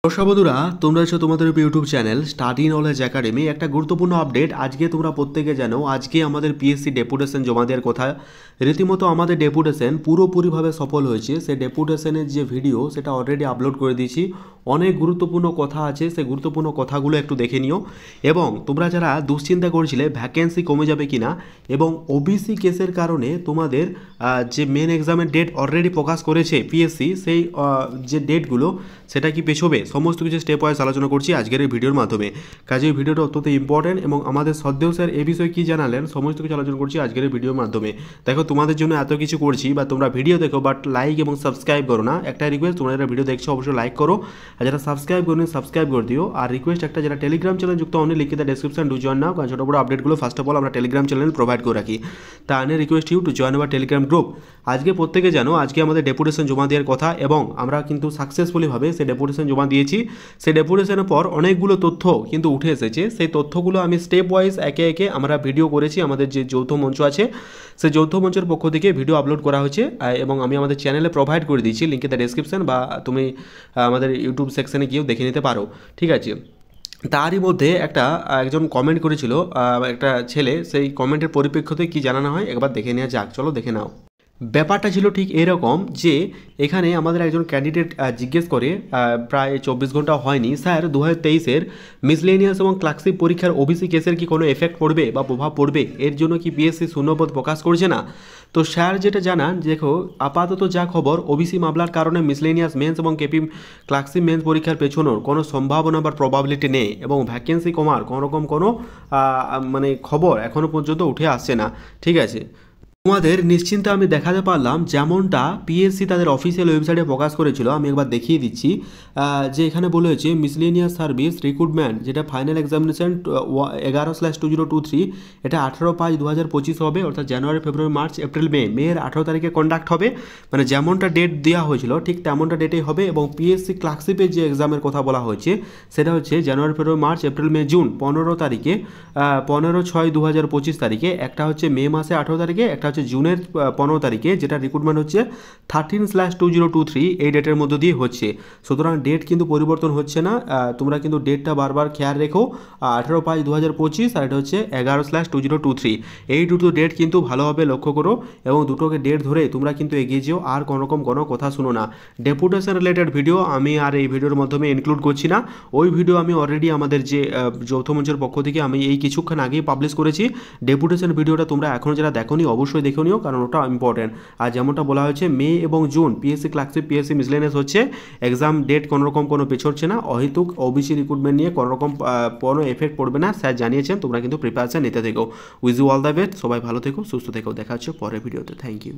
নমস্কার বন্ধুরা, তোমরা আছো তোমাদের YouTube channel study knowledge academy. একটা গুরুত্বপূর্ণ আপডেট আজকে তোমরা প্রত্যেকে জানো, আজকে আমাদের পিএসসি ডেপুটেশন জমা দেওয়ার কথা। রীতিমতো আমাদের ডেপুটেশন পুরোপুরিভাবে সফল হয়েছে। সেই ডেপুটেশনের যে ভিডিও সেটা অলরেডি আপলোড করে দিয়েছি। অনেক গুরুত্বপূর্ণ কথা আছে, সেই গুরুত্বপূর্ণ কথাগুলো একটু দেখে নিও। এবং তোমরা যারা দুশ্চিন্তা করছিলে ভ্যাকেন্সি কমে যাবে কিনা এবং ওবিসি কেসের কারণে তোমাদের যে মেন এক্সামের ডেট অলরেডি প্রকাশ করেছে পিএসসি, সেই যে ডেটগুলো সেটা কি পেছবে, সমস্ত কিছু স্টেপ ওয়াইজ আলোচনা করছি আজকের এই ভিডিওর মাধ্যমে। কাজে এই ভিডিওটা অত্যন্ত ইম্পর্টেন্ট এবং আমাদের শ্রদ্ধেয় স্যার এই বিষয়ে কী জানালেন সমস্ত কিছু আলোচনা করছি আজকের এই ভিডিওর মাধ্যমে। দেখো, তোমাদের জন্য এত কিছু করছি বা তোমরা ভিডিও দেখো বাট লাইক এবং সাবস্ক্রাইব করো না। একটা রিকোয়েস্ট, তোমরা যারা ভিডিও দেখছো অবশ্যই লাইক করো, আর যারা সাবস্ক্রাইব করো সাবস্ক্রাইব করে দিও। আর রিকোয়েস্ট একটা, যারা টেলিগ্রাম চ্যানেল যুক্ত অনেক লিখে দেয় ডেসক্রিপশন টু জয়েন নাও, কারণ ছোটো বড় আপডেটগুলো ফার্স্ট অফ অল আমরা টেলিগ্রাম চ্যানেল প্রোভাইড করে রাখি। তা আনে request you to join our Telegram group. আজকে প্রত্যেকে জানো আজকে আমাদের ডেপুটেশন জমা দেওয়ার কথা এবং আমরা কিন্তু সাকসেসফুলিভাবে সেই ডেপুটেশন জমা দিয়েছি। সেই ডেপুটেশনের পর অনেকগুলো তথ্য কিন্তু উঠে এসেছে। সেই তথ্যগুলো আমি স্টেপ ওয়াইজ একে একে আমরা ভিডিও করেছি। আমাদের যে যৌথ মঞ্চ আছে সেই যৌথ মঞ্চের পক্ষ থেকে ভিডিও আপলোড করা হয়েছে এবং আমি আমাদের চ্যানেলে প্রোভাইড করে দিয়েছি, লিঙ্কে দ্য ডেসক্রিপশন, বা তুমি আমাদের ইউটিউব সেকশনে গিয়েও দেখে নিতে পারো। ঠিক আছে, তারই মধ্যে একজন কমেন্ট করেছিল একটা ছেলে, সেই কমেন্টের পরিপ্রেক্ষিতে কি জানানো হয় একবার দেখে নেওয়া যাক। চলো দেখে নাও। ব্যাপারটা ছিল ঠিক এরকম যে এখানে আমাদের একজন ক্যান্ডিডেট জিজ্ঞেস করে, প্রায় 24 ঘন্টা হয়নি, স্যার 2023-এর মিসলেনিয়াস এবং ক্লার্কশিপ পরীক্ষার ওবিসি কেসের কি কোনো এফেক্ট পড়বে বা প্রভাব পড়বে, এর জন্য কি পিএসসি শূন্যপদ প্রকাশ করছে না? তো স্যার যেটা জানান, দেখো আপাতত যা খবর, ওবিসি মামলার কারণে মিসলেনিয়াস মেন্স এবং কেপি ক্লার্কশিপ মেন্স পরীক্ষার পেছনোর কোনো সম্ভাবনা বা প্রবাবিলিটি নেই এবং ভ্যাকেন্সি কমার কোনোরকম কোনো খবর এখনও পর্যন্ত উঠে আসছে না। ঠিক আছে, তোমাদের নিশ্চিন্তে আমি দেখাতে পারলাম যেমনটা পিএসসি তাদের অফিসিয়াল ওয়েবসাইটে প্রকাশ করেছিল। আমি একবার দেখিয়ে দিচ্ছি যে এখানে বলেছে মিসলেনিয়াস সার্ভিস রিক্রুটমেন্ট, যেটা ফাইনাল এক্সামিনেশন 11/2023, এটা 18/5/2025 হবে, অর্থাৎ জানুয়ারি, ফেব্রুয়ারি, মার্চ, এপ্রিল, মেয়ের 18 তারিখে কন্ডাক্ট হবে। মানে যেমনটা ডেট দেওয়া হয়েছিল ঠিক তেমনটা ডেটেই হবে। এবং পিএসসি ক্লার্কশিপের যে এক্সামের কথা বলা হয়েছে সেটা হচ্ছে জানুয়ারি, ফেব্রুয়ারি, মার্চ, এপ্রিল, জুন 15 তারিখে, 15/6/2025 তারিখে, একটা হচ্ছে মে মাসে 18 তারিখে, একটা হচ্ছে জুনের 15 তারিখে, যেটা রিক্রুটমেন্ট হচ্ছে 13/2023 এই ডেটের মধ্য দিয়ে হচ্ছে। সুতরাং ডেট কিন্তু পরিবর্তন হচ্ছে না। তোমরা কিন্তু ডেটটা বারবার খেয়াল রেখো, 18/5/2025, আর এটা হচ্ছে 11/2023। এই দুটো ডেট কিন্তু ভালোভাবে লক্ষ্য করো এবং দুটোকে ডেট ধরে তোমরা কিন্তু এগিয়ে যেও, আর কোনোরকম কোনো কথা শুনো না। ডেপুটেশন রিলেটেড ভিডিও আমি আর এই ভিডিওর মাধ্যমে ইনক্লুড করছি না। ওই ভিডিও আমি অলরেডি আমাদের যে যৌথ মঞ্চের পক্ষ থেকে আমি এই কিছুক্ষণ আগেই পাবলিশ করেছি। ডেপুটেশন ভিডিওটা তোমরা এখনও যারা দেখোনি অবশ্যই দেখে নিও, কারণ ওটা ইম্পর্টেন্ট। আর যেমনটা বলা হয়েছে মে এবং June PSC clerkship, PSC miscellaneous হচ্ছে, এক্সাম ডেট কোনোরকম কোনো পেছচ্ছে না। অহেতুক ওবিসি রিক্রুটমেন্ট নিয়ে কোনোরকম কোনো এফেক্ট পড়বে না, স্যার জানিয়েছেন। তোমরা কিন্তু প্রিপারেশন নিতে থেকো। Wish you all the best. সবাই ভালো থেকো, সুস্থ থেকো। দেখা হচ্ছে পরের ভিডিওতে। Thank you.